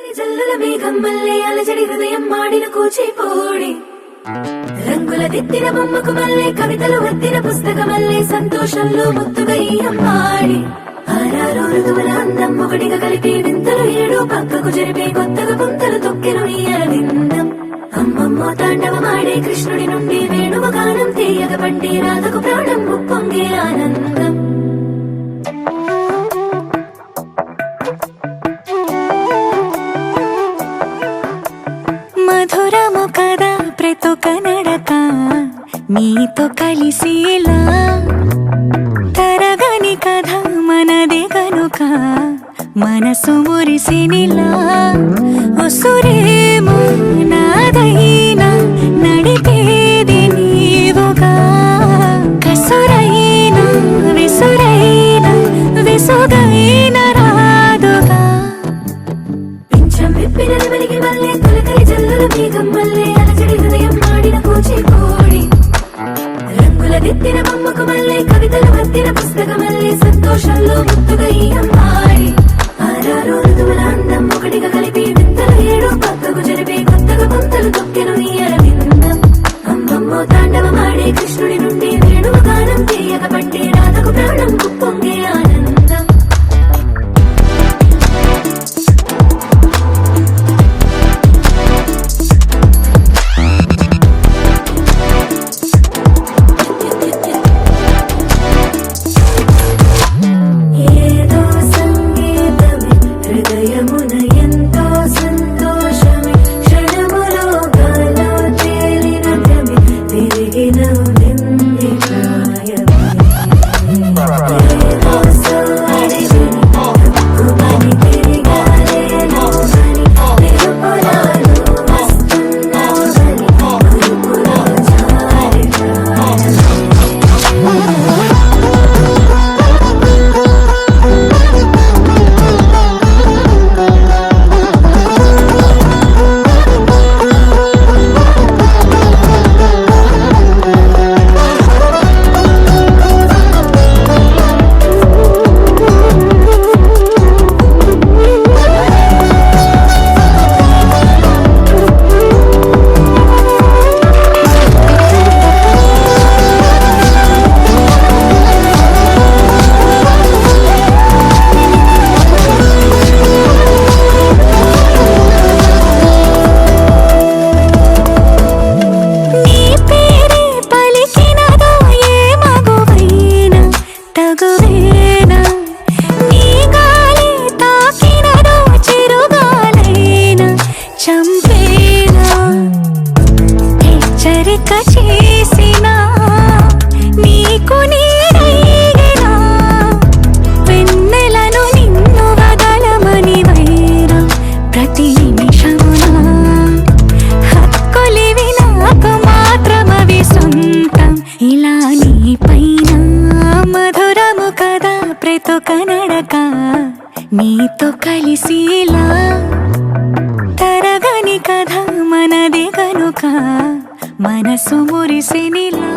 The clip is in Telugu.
జల్లుల మేఘం మల్లె అలజడి హృదయం మాడిన కూచిపోడి రంగుల దిద్దిన బొమ్మకు మల్లె కవితలు వద్దిన పుస్తకమల్లె సంతోషంలో ముద్దుగా ఈ అమ్మాడి ఆరారు ఋతువుల అందం ఒకటిగా కలిపి వింతలు ఏడు పక్కకు జరిపే కొత్తగా పుంతలు తొక్కెను ఈ అరవిందం అమ్మమ్మో తాండవమాడే కృష్ణుడి నుండి వేణువ గానం తీయగ పండి రాధకు ప్రాణం ఉప్పొంగే ఆనందం మధురము కదా ప్రతి ఒక్క నడక నీతో కలిసేలా తరగని కథ మనదే కనుక మనసు మురిసినిలా ఉసురేమో నాదైనా నడిపేది నీవుగా కసురైనా విసురైనా విసుగైన రాదుగా పింఛం విప్పిన వెలిగి మల్లె తొలకరి జల్లుల మేఘం మల్లె అలజడి హృదయం మాడిన కూచిపోడి రంగుల దిద్దిన బొమ్మకు మల్లె కవితలు వద్దిన పుస్తకమల్లె సంతోషంలో ముద్దుగా ఈ అమ్మాడి ఆరారు ఋతువుల అందం ఒకటిగా కలిపి వింతలు ఏడు పక్కకు జరిపే కొత్తగా పుంతలు తొక్కెను ఈ అరవిందం అమ్మమ్మో తాండవమాడే కృష్ణుడి నుండి వేణువ గానం తీయగ పట్టి రాధకు ప్రాణం ఉప్పొంగే ఆనందం ఏదో సంగీతమే హృదయమున ఎంతో సంతోషమే క్షణములో గాలో తేలిన భ్రమే తిరిగిన నింది ప్రాయమే ఏదో సోడి హక్కుమని తిరిగాలేను అని నిరుపురాలు వస్తున్నావని మరుపులో జారి ప్రాయమే నీ పేరే పలికినదో ఏ మగువైనా తగువేనా నీ గాలి తాకినదో చిరుగాలైనా చంపేనా హెచ్చరిక చేసినా నీకు నీడైనా వెన్నెలను నిన్ను వదలమని వైనా ప్రతి నిమిషమునా హక్కులివి నాకు మాత్రమవి సొంతం ఇలా నీ పైన మధురము కదా ప్రతి ఒక్క నడక నీతో కలిసేలా తరగని కథ మనదే కనుక మనసు మురిసినిలా